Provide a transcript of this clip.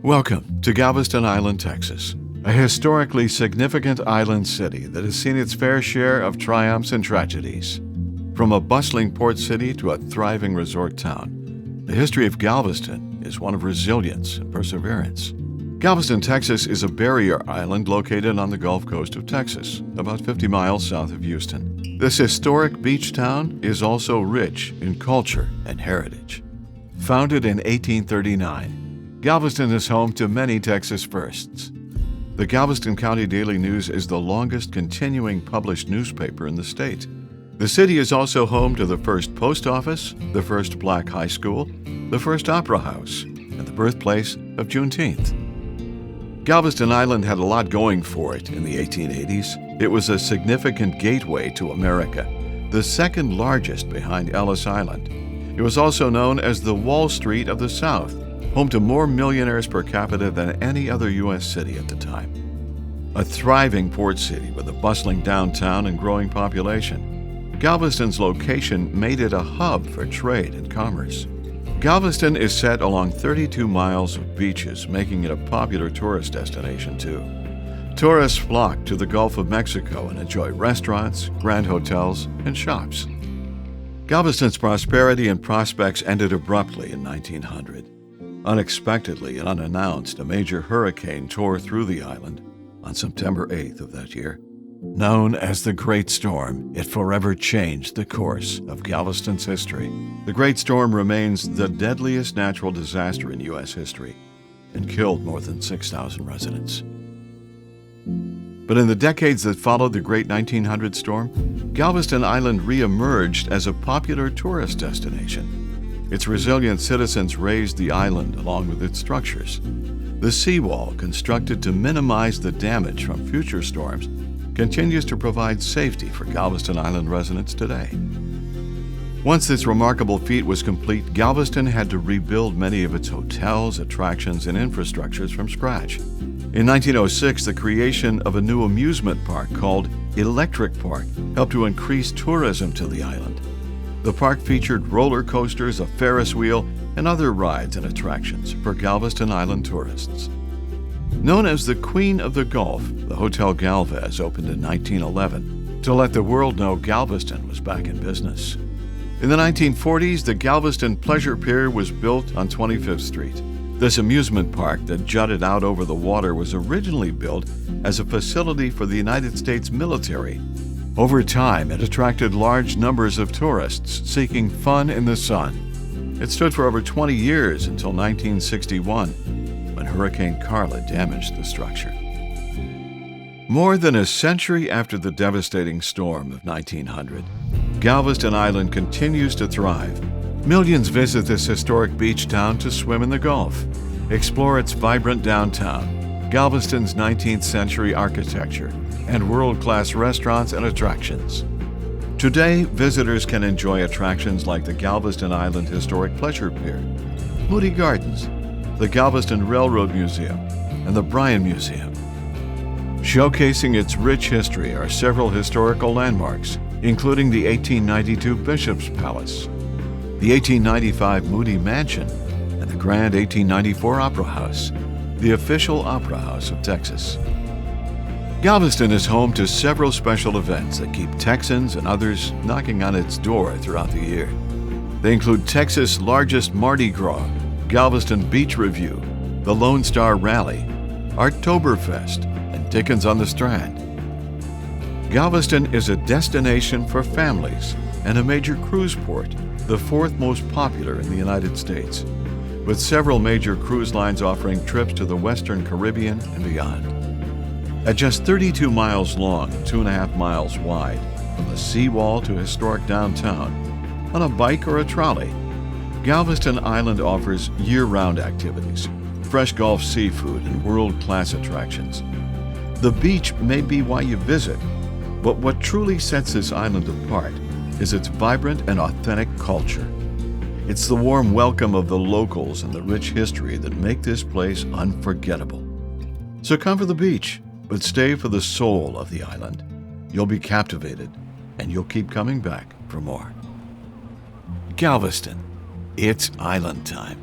Welcome to Galveston Island, Texas, a historically significant island city that has seen its fair share of triumphs and tragedies. From a bustling port city to a thriving resort town, the history of Galveston is one of resilience and perseverance. Galveston, Texas is a barrier island located on the Gulf Coast of Texas, about 50 miles south of Houston. This historic beach town is also rich in culture and heritage. Founded in 1839, Galveston is home to many Texas firsts. The Galveston County Daily News is the longest continuing published newspaper in the state. The city is also home to the first post office, the first black high school, the first opera house, and the birthplace of Juneteenth. Galveston Island had a lot going for it in the 1880s. It was a significant gateway to America, the second largest behind Ellis Island. It was also known as the Wall Street of the South, home to more millionaires per capita than any other U.S. city at the time. A thriving port city with a bustling downtown and growing population, Galveston's location made it a hub for trade and commerce. Galveston is set along 32 miles of beaches, making it a popular tourist destination too. Tourists flock to the Gulf of Mexico and enjoy restaurants, grand hotels, and shops. Galveston's prosperity and prospects ended abruptly in 1900. Unexpectedly and unannounced, a major hurricane tore through the island on September 8th of that year. Known as the Great Storm, it forever changed the course of Galveston's history. The Great Storm remains the deadliest natural disaster in U.S. history and killed more than 6,000 residents. But in the decades that followed the Great 1900 storm, Galveston Island re-emerged as a popular tourist destination. Its resilient citizens raised the island along with its structures. The seawall, constructed to minimize the damage from future storms, continues to provide safety for Galveston Island residents today. Once this remarkable feat was complete, Galveston had to rebuild many of its hotels, attractions, and infrastructures from scratch. In 1906, the creation of a new amusement park called Electric Park helped to increase tourism to the island. The park featured roller coasters, a Ferris wheel, and other rides and attractions for Galveston Island tourists. Known as the Queen of the Gulf, the Hotel Galvez opened in 1911 to let the world know Galveston was back in business. In the 1940s, the Galveston Pleasure Pier was built on 25th Street. This amusement park that jutted out over the water was originally built as a facility for the United States military. Over time, it attracted large numbers of tourists seeking fun in the sun. It stood for over 20 years until 1961, when Hurricane Carla damaged the structure. More than a century after the devastating storm of 1900, Galveston Island continues to thrive. Millions visit this historic beach town to swim in the Gulf, explore its vibrant downtown, Galveston's 19th century architecture, and world-class restaurants and attractions. Today, visitors can enjoy attractions like the Galveston Island Historic Pleasure Pier, Moody Gardens, the Galveston Railroad Museum, and the Bryan Museum. Showcasing its rich history are several historical landmarks, including the 1892 Bishop's Palace, the 1895 Moody Mansion, and the grand 1894 Opera House, the official opera house of Texas. Galveston is home to several special events that keep Texans and others knocking on its door throughout the year. They include Texas' largest Mardi Gras, Galveston Beach Review, the Lone Star Rally, Arttoberfest, and Dickens on the Strand. Galveston is a destination for families and a major cruise port, the fourth most popular in the United States, with several major cruise lines offering trips to the Western Caribbean and beyond. At just 32 miles long and 2.5 miles wide, from the seawall to historic downtown, on a bike or a trolley, Galveston Island offers year-round activities, fresh Gulf seafood, and world-class attractions. The beach may be why you visit, but what truly sets this island apart is its vibrant and authentic culture. It's the warm welcome of the locals and the rich history that make this place unforgettable. So come for the beach, but stay for the soul of the island. You'll be captivated, and you'll keep coming back for more. Galveston, it's island time.